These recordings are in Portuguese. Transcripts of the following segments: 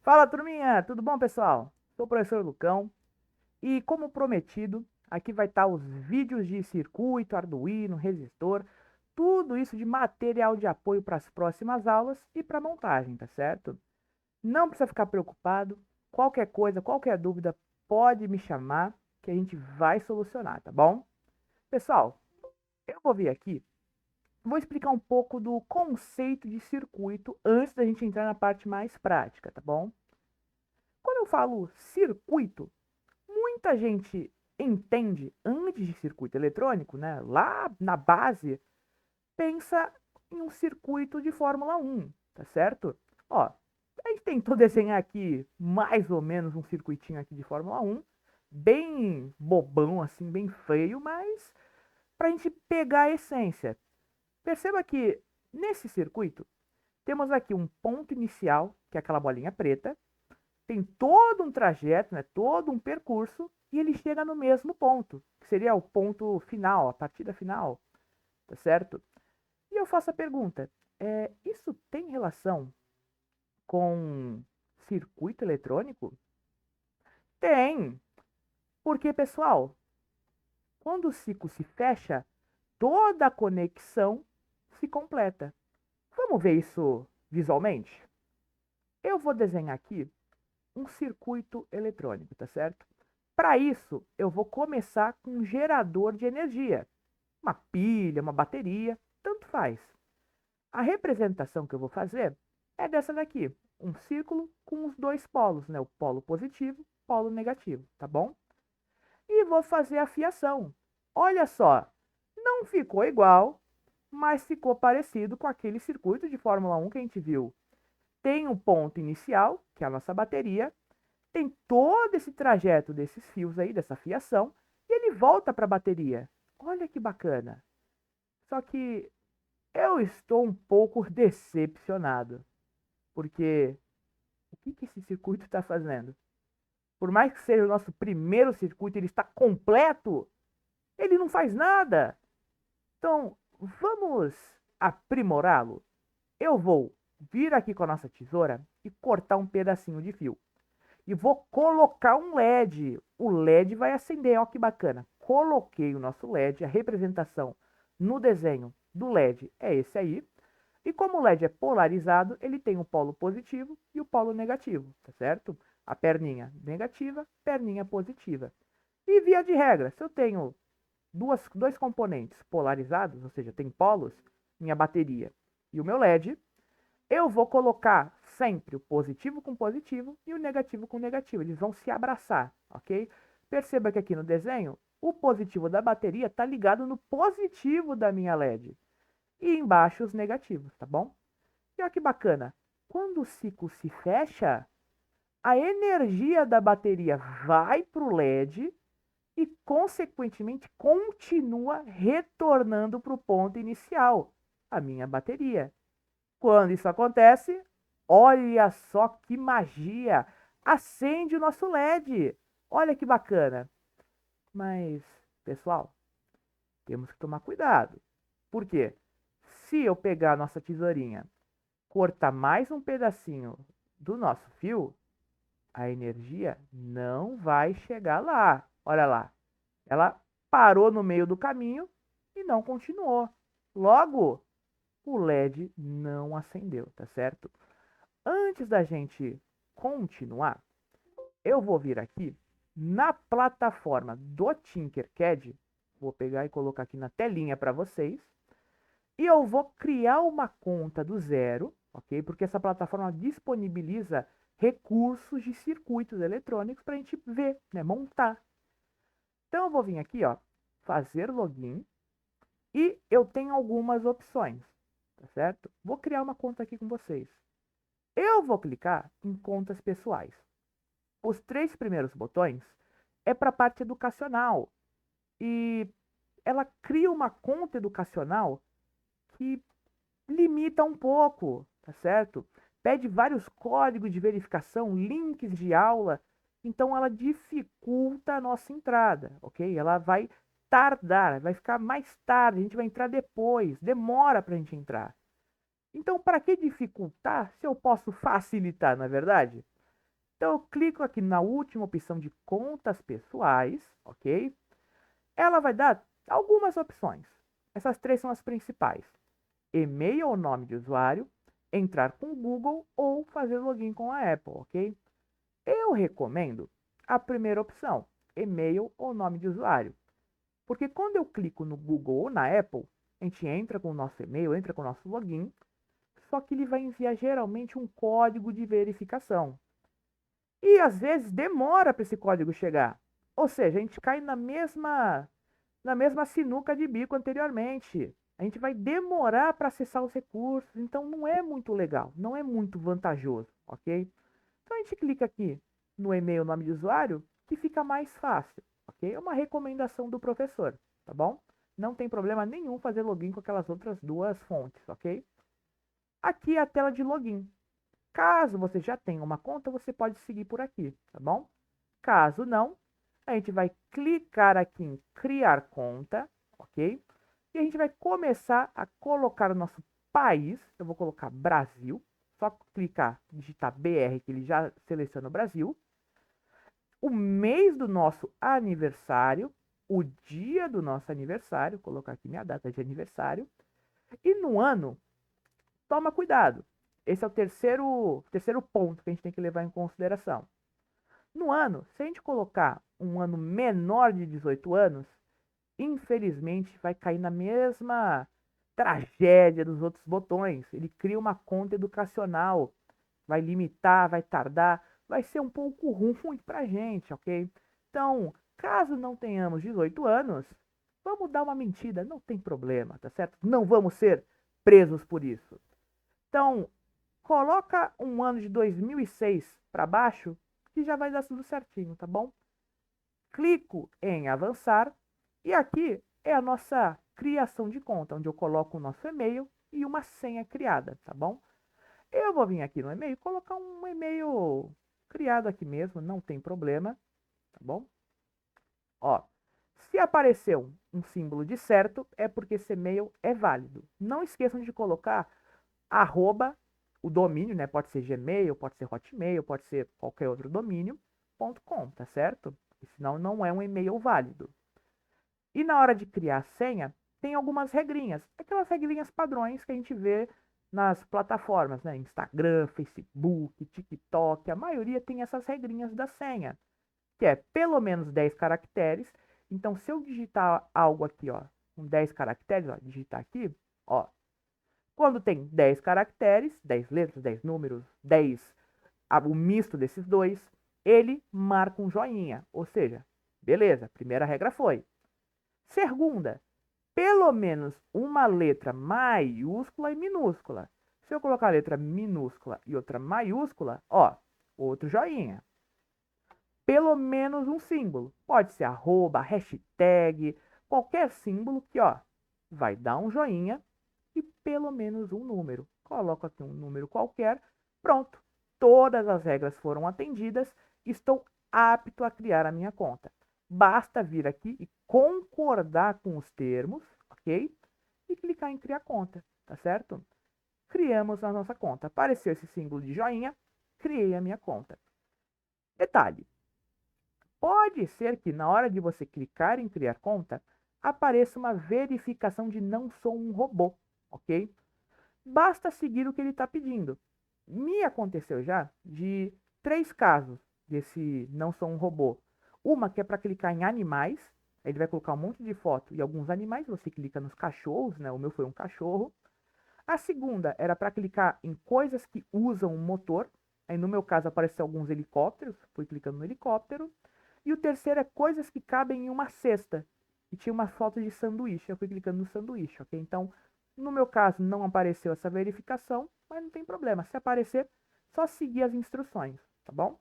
Fala, turminha! Tudo bom, pessoal? Sou o professor Lucão e, como prometido, aqui vai estar os vídeos de circuito, Arduino, resistor, tudo isso de material de apoio para as próximas aulas e para montagem, tá certo? Não precisa ficar preocupado, qualquer coisa, qualquer dúvida, pode me chamar que a gente vai solucionar, tá bom? Pessoal, eu vou vir aqui, vou explicar um pouco do conceito de circuito antes da gente entrar na parte mais prática, tá bom? Quando eu falo circuito, muita gente entende antes de circuito eletrônico, né? Lá na base, pensa em um circuito de Fórmula 1, tá certo? Ó, a gente tentou desenhar aqui mais ou menos um circuitinho aqui de Fórmula 1, bem bobão assim, bem feio, mas para a gente pegar a essência. Perceba que nesse circuito temos aqui um ponto inicial, que é aquela bolinha preta, tem todo um trajeto, né, todo um percurso, e ele chega no mesmo ponto, que seria o ponto final, a partida final, tá certo? E eu faço a pergunta: isso tem relação com circuito eletrônico? Tem, porque, pessoal, quando o ciclo se fecha, toda a conexão se completa. Vamos ver isso visualmente? Eu vou desenhar aqui um circuito eletrônico, tá certo? Para isso, eu vou começar com um gerador de energia, uma pilha, uma bateria, tanto faz. A representação que eu vou fazer é dessa daqui, um círculo com os dois polos, né? O polo positivo, polo negativo, tá bom? E vou fazer a fiação. Olha só, não ficou igual, mas ficou parecido com aquele circuito de Fórmula 1 que a gente viu. Tem um ponto inicial, que é a nossa bateria, tem todo esse trajeto desses fios aí, dessa fiação, e ele volta para a bateria. Olha que bacana. Só que eu estou um pouco decepcionado, porque o que esse circuito está fazendo? Por mais que seja o nosso primeiro circuito, ele está completo, ele não faz nada. Então, vamos aprimorá-lo. Eu vou vir aqui com a nossa tesoura e cortar um pedacinho de fio. E vou colocar um LED. O LED vai acender, olha que bacana. Coloquei o nosso LED, a representação no desenho do LED é esse aí. E como o LED é polarizado, ele tem o polo positivo e o polo negativo, tá certo? A perninha negativa, perninha positiva. E via de regra, se eu tenho dois componentes polarizados, ou seja, tem polos, minha bateria e o meu LED, eu vou colocar sempre o positivo com positivo e o negativo com negativo. Eles vão se abraçar, ok? Perceba que aqui no desenho, o positivo da bateria está ligado no positivo da minha LED. E embaixo os negativos, tá bom? E olha que bacana. Quando o ciclo se fecha, a energia da bateria vai para o LED e, consequentemente, continua retornando para o ponto inicial, a minha bateria. Quando isso acontece, olha só que magia! Acende o nosso LED. Olha que bacana. Mas, pessoal, temos que tomar cuidado. Por quê? Se eu pegar a nossa tesourinha, cortar mais um pedacinho do nosso fio, a energia não vai chegar lá. Olha lá. Ela parou no meio do caminho e não continuou. Logo, o LED não acendeu, tá certo? Antes da gente continuar, eu vou vir aqui na plataforma do Tinkercad, vou pegar e colocar aqui na telinha para vocês, e eu vou criar uma conta do zero, ok? Porque essa plataforma disponibiliza recursos de circuitos eletrônicos para a gente ver, né? Montar. Então eu vou vir aqui, ó, fazer login e eu tenho algumas opções, tá certo? Vou criar uma conta aqui com vocês. Eu vou clicar em contas pessoais. Os três primeiros botões é para a parte educacional e ela cria uma conta educacional que limita um pouco, tá certo? Pede vários códigos de verificação, links de aula, então ela dificulta a nossa entrada, ok? Ela vai tardar, vai ficar mais tarde, a gente vai entrar depois, demora para a gente entrar. Então, para que dificultar se eu posso facilitar, não é verdade? Então eu clico aqui na última opção de contas pessoais, ok? Ela vai dar algumas opções. Essas três são as principais: e-mail ou nome de usuário, entrar com o Google ou fazer login com a Apple, ok? Eu recomendo a primeira opção, e-mail ou nome de usuário, porque quando eu clico no Google ou na Apple, a gente entra com o nosso e-mail, entra com o nosso login, só que ele vai enviar geralmente um código de verificação. E às vezes demora para esse código chegar. Ou seja, a gente cai na mesma sinuca de bico anteriormente. A gente vai demorar para acessar os recursos, então não é muito legal, não é muito vantajoso, ok? Então a gente clica aqui no e-mail, nome de usuário, que fica mais fácil, ok? É uma recomendação do professor, tá bom? Não tem problema nenhum fazer login com aquelas outras duas fontes, ok? Aqui é a tela de login. Caso você já tenha uma conta, você pode seguir por aqui, tá bom? Caso não, a gente vai clicar aqui em criar conta, ok? E a gente vai começar a colocar o nosso país. Eu vou colocar Brasil. Só clicar, digitar BR, que ele já seleciona o Brasil. O mês do nosso aniversário, o dia do nosso aniversário, vou colocar aqui minha data de aniversário. E no ano, toma cuidado. Esse é o terceiro ponto que a gente tem que levar em consideração. No ano, se a gente colocar um ano menor de 18 anos, infelizmente vai cair na mesma tragédia dos outros botões. Ele cria uma conta educacional, vai limitar, vai tardar, vai ser um pouco ruim pra gente, ok? Então, caso não tenhamos 18 anos, vamos dar uma mentira, não tem problema, tá certo? Não vamos ser presos por isso. Então, coloca um ano de 2006 para baixo, que já vai dar tudo certinho, tá bom? Clico em avançar e aqui é a nossa criação de conta, onde eu coloco o nosso e-mail e uma senha criada, tá bom? Eu vou vir aqui no e-mail e colocar um e-mail criado aqui mesmo, não tem problema, tá bom? Ó, se apareceu um símbolo de certo, é porque esse e-mail é válido. Não esqueçam de colocar arroba, o domínio, né? Pode ser Gmail, pode ser Hotmail, pode ser qualquer outro domínio, .com, tá certo? Senão não é um e-mail válido. E na hora de criar a senha, tem algumas regrinhas. Aquelas regrinhas padrões que a gente vê nas plataformas, né? Instagram, Facebook, TikTok, a maioria tem essas regrinhas da senha, que é pelo menos 10 caracteres. Então, se eu digitar algo aqui, ó, com 10 caracteres, ó, digitar aqui, ó, quando tem 10 caracteres, 10 letras, 10 números, 10, o misto desses dois, ele marca um joinha. Ou seja, beleza, primeira regra foi. Segunda, pelo menos uma letra maiúscula e minúscula. Se eu colocar a letra minúscula e outra maiúscula, ó, outro joinha. Pelo menos um símbolo. Pode ser arroba, hashtag, qualquer símbolo que, ó, vai dar um joinha e pelo menos um número. Coloco aqui um número qualquer, pronto. Todas as regras foram atendidas, estou apto a criar a minha conta. Basta vir aqui e concordar com os termos, ok? E clicar em criar conta, tá certo? Criamos a nossa conta. Apareceu esse símbolo de joinha, criei a minha conta. Detalhe, pode ser que na hora de você clicar em criar conta, apareça uma verificação de não sou um robô, ok? Basta seguir o que ele está pedindo. Me aconteceu já de 3 casos desse não sou um robô. Uma que é para clicar em animais, aí ele vai colocar um monte de foto e alguns animais, você clica nos cachorros, né? O meu foi um cachorro. A segunda era para clicar em coisas que usam um motor, aí no meu caso apareceu alguns helicópteros, fui clicando no helicóptero. E o terceiro é coisas que cabem em uma cesta, e tinha uma foto de sanduíche, eu fui clicando no sanduíche, ok? Então, no meu caso, não apareceu essa verificação, mas não tem problema. Se aparecer, só seguir as instruções, tá bom?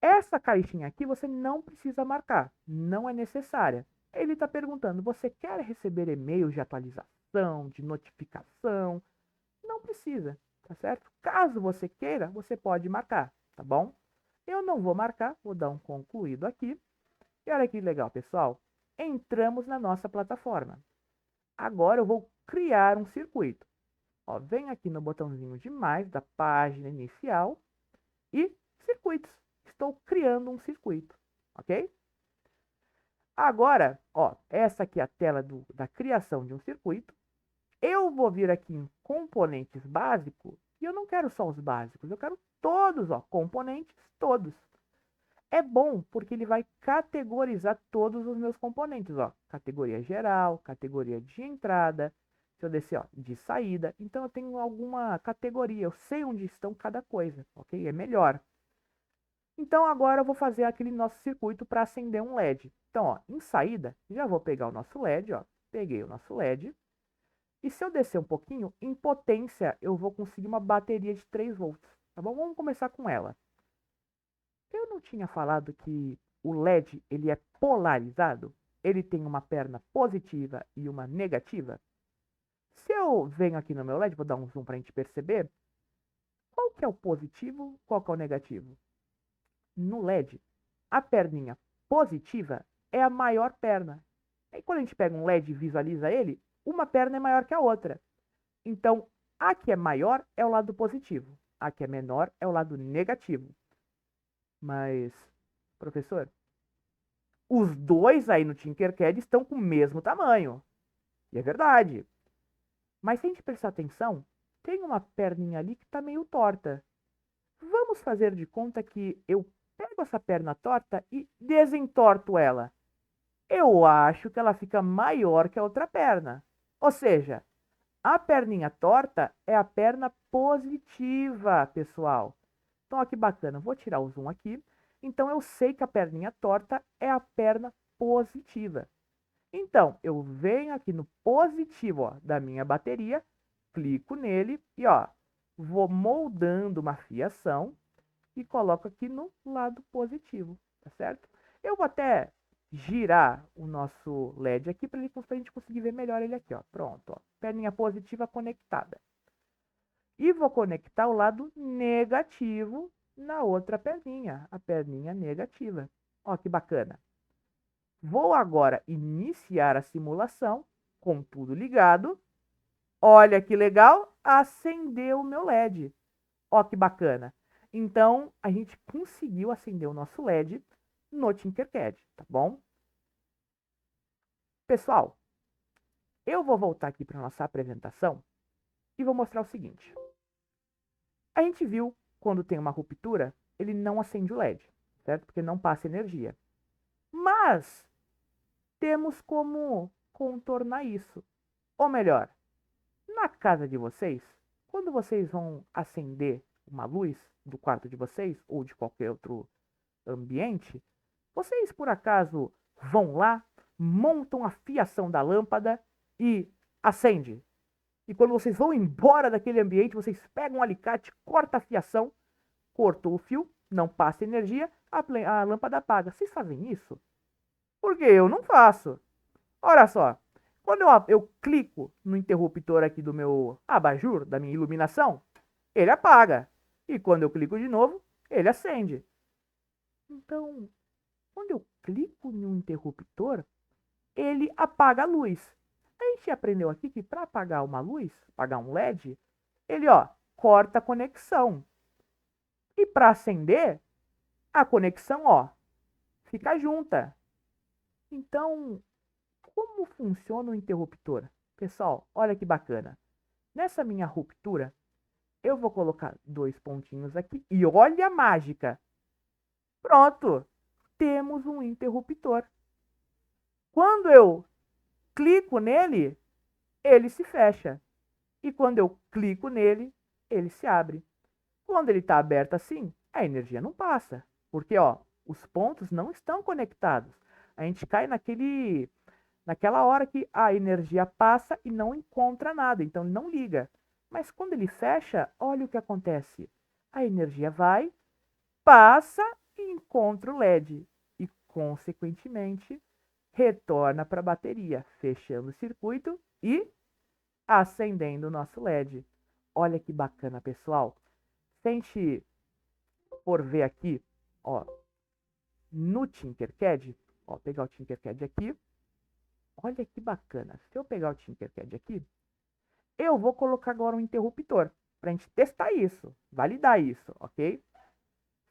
Essa caixinha aqui você não precisa marcar, não é necessária. Ele está perguntando, você quer receber e-mails de atualização, de notificação? Não precisa, tá certo? Caso você queira, você pode marcar, tá bom? Eu não vou marcar, vou dar um concluído aqui. E olha que legal, pessoal. Entramos na nossa plataforma. Agora eu vou criar um circuito. Ó, vem aqui no botãozinho de mais da página inicial e circuitos. Estou criando um circuito, ok? Agora, ó, essa aqui é a tela da criação de um circuito. Eu vou vir aqui em componentes básicos e eu não quero só os básicos, eu quero todos, ó, componentes todos. É bom porque ele vai categorizar todos os meus componentes, ó. Categoria geral, categoria de entrada, se eu descer, ó, de saída. Então eu tenho alguma categoria, eu sei onde estão cada coisa, ok? É melhor. Então agora eu vou fazer aquele nosso circuito para acender um LED. Então, ó, em saída, já vou pegar o nosso LED, ó. Peguei o nosso LED. E se eu descer um pouquinho, em potência, eu vou conseguir uma bateria de 3 volts. Tá bom? Vamos começar com ela. Eu não tinha falado que o LED ele é polarizado? Ele tem uma perna positiva e uma negativa? Se eu venho aqui no meu LED, vou dar um zoom para a gente perceber, qual que é o positivo, qual que é o negativo? No LED, a perninha positiva é a maior perna. E quando a gente pega um LED e visualiza ele, uma perna é maior que a outra. Então, a que é maior é o lado positivo, a que é menor é o lado negativo. Mas, professor, os dois aí no Tinkercad estão com o mesmo tamanho. E é verdade. Mas se a gente prestar atenção, tem uma perninha ali que está meio torta. Vamos fazer de conta que eu pego essa perna torta e desentorto ela. Eu acho que ela fica maior que a outra perna. Ou seja, a perninha torta é a perna positiva, pessoal. Então, olha que bacana. Vou tirar o zoom aqui. Então, eu sei que a perninha torta é a perna positiva. Então, eu venho aqui no positivo, ó, da minha bateria, clico nele e ó, vou moldando uma fiação e coloco aqui no lado positivo, tá certo? Eu vou até girar o nosso LED aqui para a gente conseguir ver melhor ele aqui, ó. Pronto, ó. Perninha positiva conectada. E vou conectar o lado negativo na outra perninha, a perninha negativa. Ó, que bacana. Vou agora iniciar a simulação com tudo ligado. Olha que legal, acendeu o meu LED. Ó, que bacana. Então, a gente conseguiu acender o nosso LED no Tinkercad, tá bom? Pessoal, eu vou voltar aqui para nossa apresentação e vou mostrar o seguinte. A gente viu quando tem uma ruptura, ele não acende o LED, certo? Porque não passa energia. Mas temos como contornar isso. Ou melhor, na casa de vocês, quando vocês vão acender uma luz do quarto de vocês ou de qualquer outro ambiente, vocês por acaso vão lá, montam a fiação da lâmpada e acende. E quando vocês vão embora daquele ambiente, vocês pegam um alicate, corta a fiação, cortou o fio, não passa energia, a lâmpada apaga. Vocês fazem isso? Porque eu não faço. Olha só, quando eu clico no interruptor aqui do meu abajur, da minha iluminação, ele apaga. E quando eu clico de novo, ele acende. Então, quando eu clico no interruptor, ele apaga a luz. A gente aprendeu aqui que para apagar uma luz, apagar um LED, ele ó, corta a conexão. E para acender, a conexão ó, fica junta. Então, como funciona o interruptor? Pessoal, olha que bacana. Nessa minha ruptura, eu vou colocar 2 pontinhos aqui e olha a mágica. Pronto, temos um interruptor. Quando eu clico nele, ele se fecha. E quando eu clico nele, ele se abre. Quando ele está aberto assim, a energia não passa. Porque ó, os pontos não estão conectados. A gente cai naquela hora que a energia passa e não encontra nada, então não liga. Mas quando ele fecha, olha o que acontece. A energia vai, passa e encontra o LED. E, consequentemente, retorna para a bateria, fechando o circuito e acendendo o nosso LED. Olha que bacana, pessoal. Se a gente for ver aqui, ó, no Tinkercad, ó, pegar o Tinkercad aqui, olha que bacana. Se eu pegar o Tinkercad aqui, eu vou colocar agora um interruptor para a gente testar isso, validar isso, ok?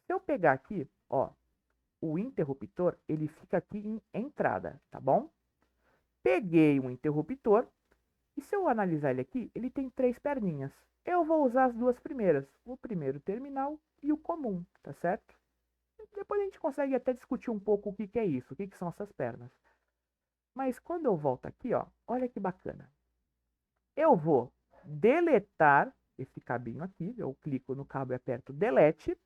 Se eu pegar aqui, ó, o interruptor, ele fica aqui em entrada, tá bom? Peguei um interruptor e se eu analisar ele aqui, ele tem 3 perninhas. Eu vou usar as 2 primeiras, o primeiro terminal e o comum, tá certo? Depois a gente consegue até discutir um pouco o que que é isso, o que que são essas pernas. Mas quando eu volto aqui, ó, olha que bacana. Eu vou deletar esse cabinho aqui, eu clico no cabo e aperto delete.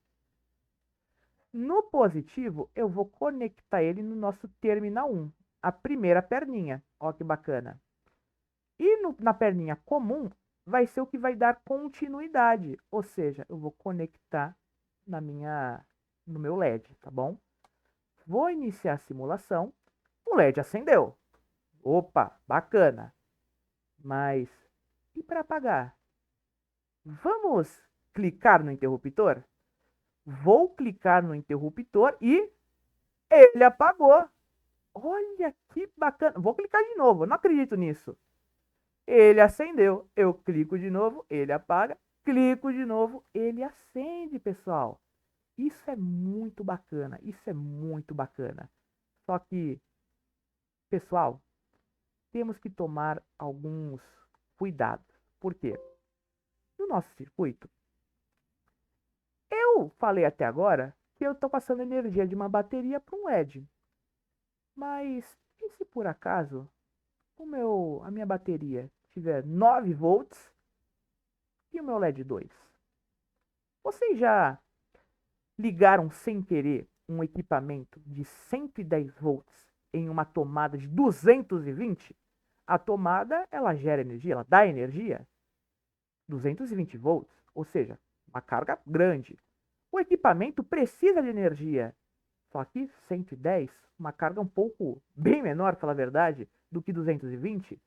No positivo, eu vou conectar ele no nosso terminal 1, a primeira perninha. Ó que bacana. E na perninha comum, vai ser o que vai dar continuidade. Ou seja, eu vou conectar no meu LED, tá bom? Vou iniciar a simulação. O LED acendeu. Opa, bacana. Mas e para apagar? Vamos clicar no interruptor? Vou clicar no interruptor e ele apagou. Olha que bacana. Vou clicar de novo, eu não acredito nisso. Ele acendeu. Eu clico de novo, ele apaga. Clico de novo, ele acende, pessoal. Isso é muito bacana. Isso é muito bacana. Só que, pessoal, temos que tomar alguns cuidados. Por quê? No nosso circuito, eu falei até agora que eu estou passando energia de uma bateria para um LED. Mas e se por acaso a minha bateria tiver 9 volts e o meu LED 2? Vocês já ligaram sem querer um equipamento de 110 volts em uma tomada de 220? A tomada, ela gera energia, ela dá energia. 220 volts, ou seja, uma carga grande. O equipamento precisa de energia. Só que 110, uma carga um pouco bem menor, para falar a verdade, do que 220.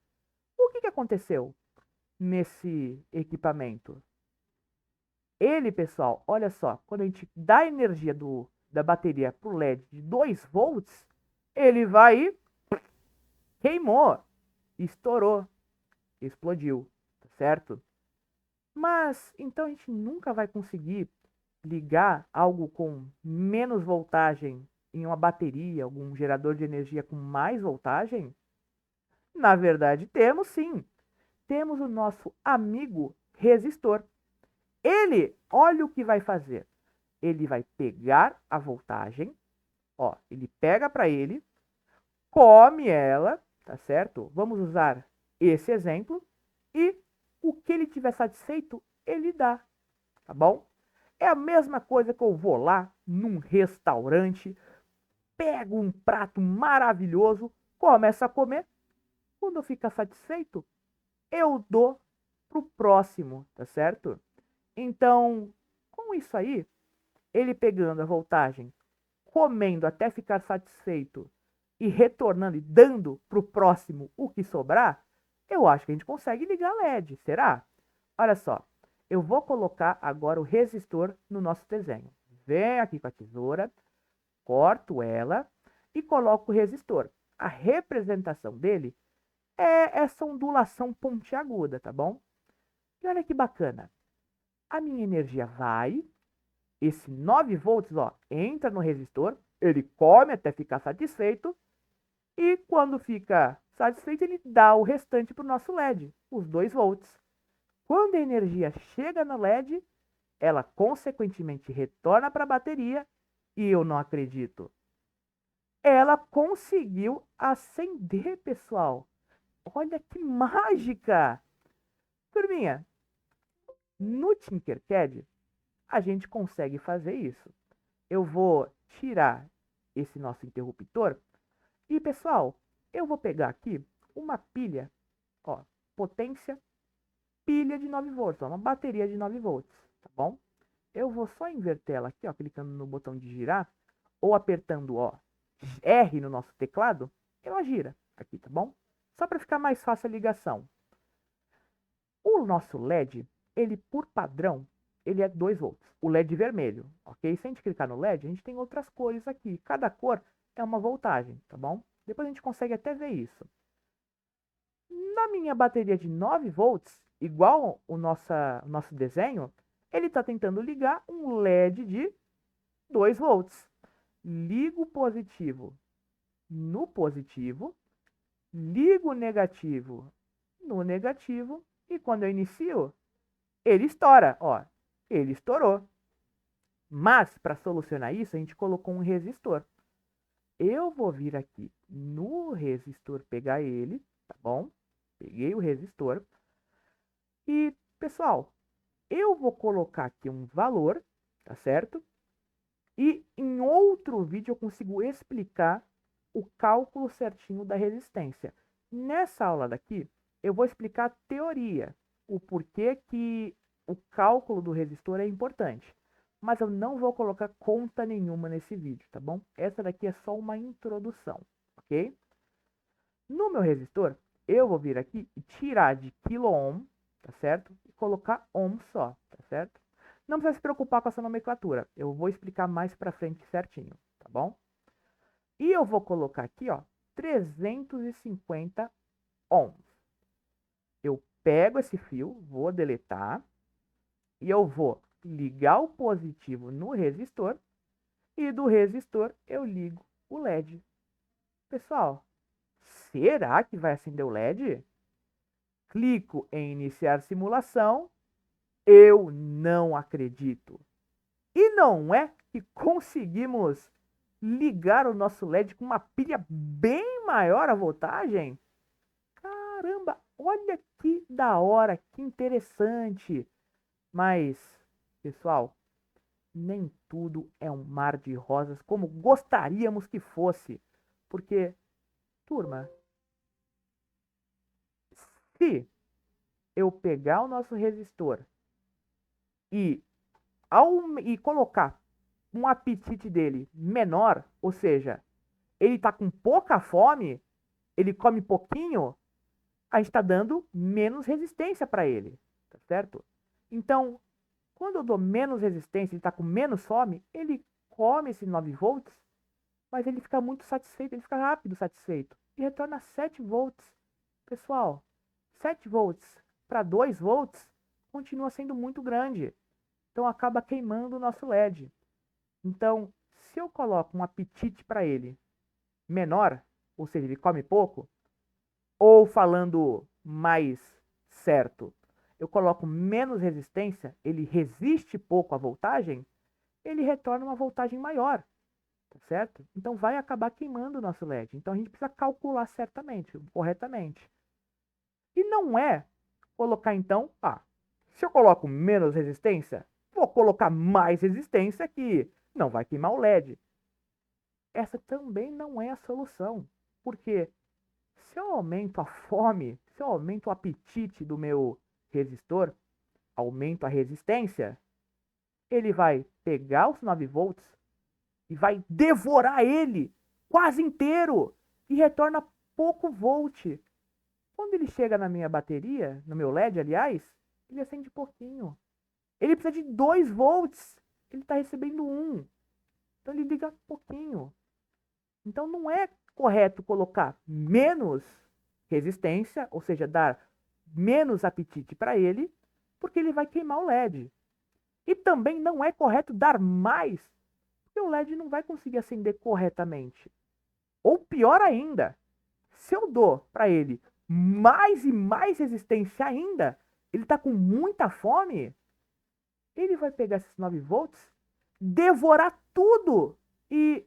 O que aconteceu nesse equipamento? Ele, pessoal, olha só, quando a gente dá energia da bateria para o LED de 2 volts, ele vai e queimou, estourou, explodiu, tá certo? Mas então a gente nunca vai conseguir ligar algo com menos voltagem em uma bateria, algum gerador de energia com mais voltagem? Na verdade, temos sim. Temos o nosso amigo resistor. Ele, olha o que vai fazer. Ele vai pegar a voltagem, ó, ele pega para ele, come ela, tá certo? Vamos usar esse exemplo e o que ele tiver satisfeito, ele dá, tá bom? É a mesma coisa que eu vou lá num restaurante, pego um prato maravilhoso, começo a comer, quando eu ficar satisfeito, eu dou pro próximo, tá certo? Então, com isso aí, ele pegando a voltagem, comendo até ficar satisfeito e retornando e dando pro próximo o que sobrar, eu acho que a gente consegue ligar LED, será? Olha só, eu vou colocar agora o resistor no nosso desenho. Venho aqui com a tesoura, corto ela e coloco o resistor. A representação dele é essa ondulação pontiaguda, tá bom? E olha que bacana. A minha energia vai, esse 9 volts, ó, entra no resistor, ele come até ficar satisfeito e quando fica satisfeito ele dá o restante para o nosso LED, os 2 volts. Quando a energia chega no LED, ela consequentemente retorna para a bateria e eu não acredito. Ela conseguiu acender, pessoal. Olha que mágica! Turminha, no Tinkercad a gente consegue fazer isso. Eu vou tirar esse nosso interruptor e, pessoal, eu vou pegar aqui uma pilha, ó, potência, pilha de 9 volts, ó, uma bateria de 9 volts, tá bom? Eu vou só inverter ela aqui, ó, clicando no botão de girar ou apertando, ó, R no nosso teclado, ela gira aqui, tá bom? Só para ficar mais fácil a ligação. O nosso LED, ele por padrão, ele é 2 volts. O LED vermelho, ok? Se a gente clicar no LED, a gente tem outras cores aqui. Cada cor é uma voltagem, tá bom? Depois a gente consegue até ver isso. Na minha bateria de 9 volts, igual o nosso desenho, ele está tentando ligar um LED de 2 volts. Ligo o positivo no positivo, ligo o negativo no negativo e quando eu inicio, ele estoura, ó, ele estourou. Mas para solucionar isso, a gente colocou um resistor. Eu vou vir aqui no resistor pegar ele, tá bom? Peguei o resistor e, pessoal, eu vou colocar aqui um valor, tá certo? E em outro vídeo eu consigo explicar o cálculo certinho da resistência. Nessa aula daqui, eu vou explicar a teoria, o porquê que o cálculo do resistor é importante. Mas eu não vou colocar conta nenhuma nesse vídeo, tá bom? Essa daqui é só uma introdução, ok? No meu resistor, eu vou vir aqui e tirar de quilo-ohm, tá certo? E colocar ohm só, tá certo? Não precisa se preocupar com essa nomenclatura. Eu vou explicar mais pra frente certinho, tá bom? E eu vou colocar aqui, ó, 350 ohms. Eu pego esse fio, vou deletar e eu vou ligar o positivo no resistor e do resistor eu ligo o LED. Pessoal, será que vai acender o LED? Clico em iniciar simulação. Eu não acredito. E não é que conseguimos ligar o nosso LED com uma pilha bem maior a voltagem? Caramba, olha que da hora, que interessante. Mas, pessoal, nem tudo é um mar de rosas como gostaríamos que fosse. Porque, turma, se eu pegar o nosso resistor e, e colocar um apetite dele menor, ou seja, ele está com pouca fome, ele come pouquinho, a gente está dando menos resistência para ele, tá certo? Então, quando eu dou menos resistência, ele está com menos fome, ele come esses 9 volts, mas ele fica muito satisfeito, ele fica rápido satisfeito e retorna 7 volts. Pessoal, 7 volts para 2 volts continua sendo muito grande. Então acaba queimando o nosso LED. Então, se eu coloco um apetite para ele menor, ou seja, ele come pouco, ou falando mais certo, eu coloco menos resistência, ele resiste pouco à voltagem, ele retorna uma voltagem maior, tá certo? Então vai acabar queimando o nosso LED. Então a gente precisa calcular certamente, corretamente. E não é colocar então, se eu coloco menos resistência, vou colocar mais resistência que não vai queimar o LED. Essa também não é a solução, porque se eu aumento a fome, se eu aumento o apetite do meu resistor, aumento a resistência, ele vai pegar os 9 volts e vai devorar ele quase inteiro e retorna pouco volt. Quando ele chega na minha bateria, no meu LED, aliás, ele acende pouquinho. Ele precisa de 2 volts, ele está recebendo 1. Então ele liga pouquinho. Então não é correto colocar menos resistência, ou seja, dar menos apetite para ele, porque ele vai queimar o LED. E também não é correto dar mais, porque o LED não vai conseguir acender corretamente. Ou pior ainda, se eu dou para ele mais e mais resistência ainda, ele está com muita fome, ele vai pegar esses 9 volts, devorar tudo e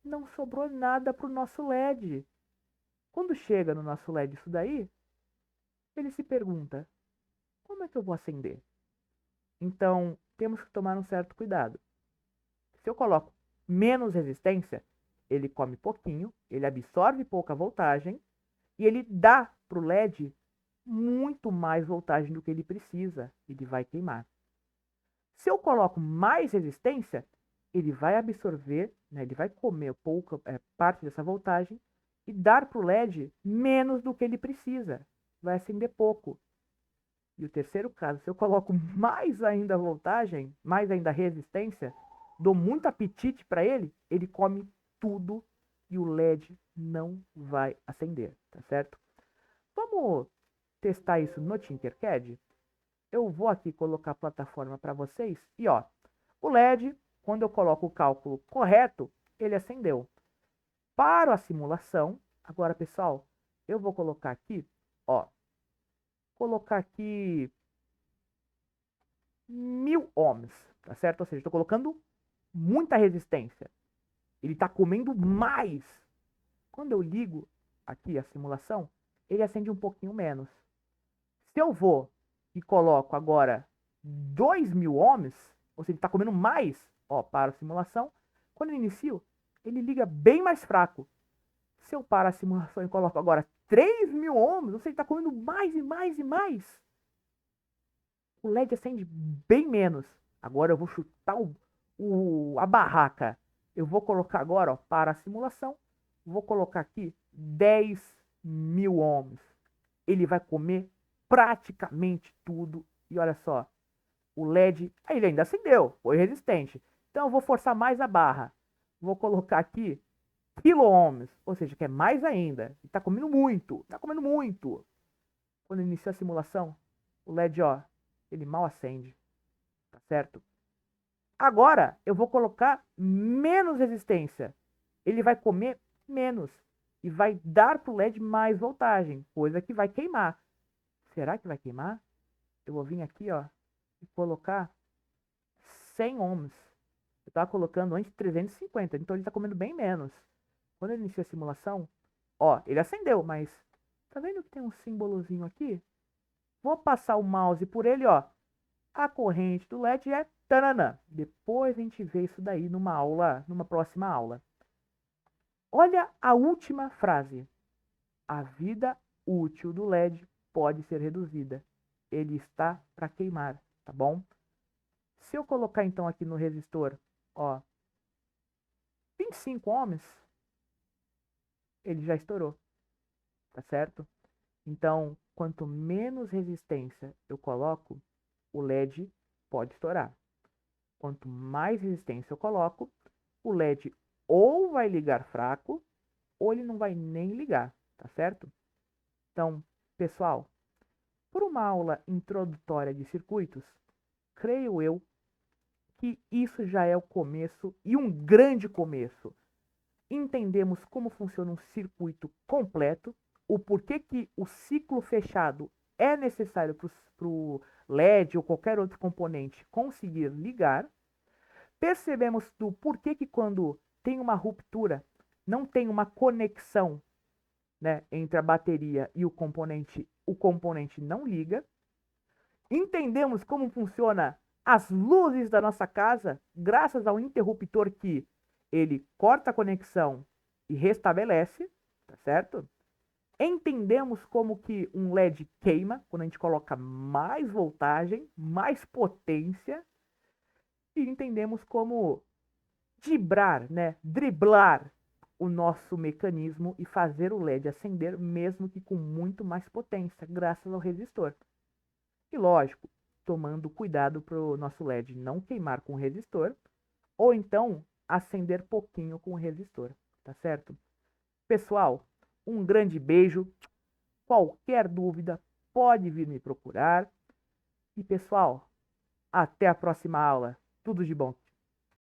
não sobrou nada para o nosso LED. Quando chega no nosso LED isso daí, ele se pergunta: como é que eu vou acender? Então, temos que tomar um certo cuidado. Se eu coloco menos resistência, ele come pouquinho, ele absorve pouca voltagem e ele dá para o LED muito mais voltagem do que ele precisa. Ele vai queimar. Se eu coloco mais resistência, ele vai absorver, né, ele vai comer pouca parte dessa voltagem e dar para o LED menos do que ele precisa. Vai acender pouco. E o terceiro caso, se eu coloco mais ainda voltagem, mais ainda resistência, dou muito apetite para ele, ele come tudo e o LED não vai acender, tá certo? Vamos testar isso no Tinkercad? Eu vou aqui colocar a plataforma para vocês e ó, o LED quando eu coloco o cálculo correto, ele acendeu. Paro a simulação. Agora, pessoal, eu vou colocar aqui, ó, colocar aqui 1000 ohms, tá certo? Ou seja, estou colocando muita resistência. Ele está comendo mais. Quando eu ligo aqui a simulação, ele acende um pouquinho menos. Se eu vou e coloco agora 2000 ohms, ou seja, ele está comendo mais, ó, para a simulação, quando eu inicio, ele liga bem mais fraco. Se eu paro a simulação e coloco agora 3000 ohms, ou seja, ele está comendo mais e mais e mais, o LED acende bem menos. Agora eu vou chutar a barraca. Eu vou colocar agora, ó, para a simulação, vou colocar aqui 10.000 ohms. Ele vai comer praticamente tudo. E olha só, o LED, aí ele ainda acendeu, foi resistente. Então eu vou forçar mais a barra. Vou colocar aqui quilo-ohms, ou seja, que é mais ainda. Está comendo muito, está comendo muito. Quando inicia a simulação, o LED, ó, ele mal acende, tá certo? Agora eu vou colocar menos resistência. Ele vai comer menos e vai dar pro LED mais voltagem, coisa que vai queimar. Será que vai queimar? Eu vou vir aqui, ó, e colocar 100 ohms. Eu estava colocando antes 350, então ele está comendo bem menos. Quando ele inicia a simulação, ó, ele acendeu, mas tá vendo que tem um símbolozinho aqui? Vou passar o mouse por ele, ó. A corrente do LED é tananã. Depois a gente vê isso daí numa aula, numa próxima aula. Olha a última frase. A vida útil do LED pode ser reduzida. Ele está para queimar, tá bom? Se eu colocar então aqui no resistor, ó, 25 ohms, ele já estourou, tá certo? Então, quanto menos resistência eu coloco, o LED pode estourar. Quanto mais resistência eu coloco, o LED ou vai ligar fraco, ou ele não vai nem ligar, tá certo? Então, pessoal, por uma aula introdutória de circuitos, creio eu que isso já é o começo e um grande começo. Entendemos como funciona um circuito completo, o porquê que o ciclo fechado é necessário para o LED ou qualquer outro componente conseguir ligar. Percebemos do porquê que quando tem uma ruptura, não tem uma conexão, né, entre a bateria e o componente não liga. Entendemos como funciona as luzes da nossa casa, graças ao interruptor que ele corta a conexão e restabelece, tá certo? Entendemos como que um LED queima quando a gente coloca mais voltagem, mais potência, e entendemos como driblar o nosso mecanismo e fazer o LED acender, mesmo que com muito mais potência, graças ao resistor. E lógico, tomando cuidado para o nosso LED não queimar com o resistor, ou então acender pouquinho com o resistor, tá certo? Pessoal, um grande beijo. Qualquer dúvida pode vir me procurar. E pessoal, até a próxima aula. Tudo de bom.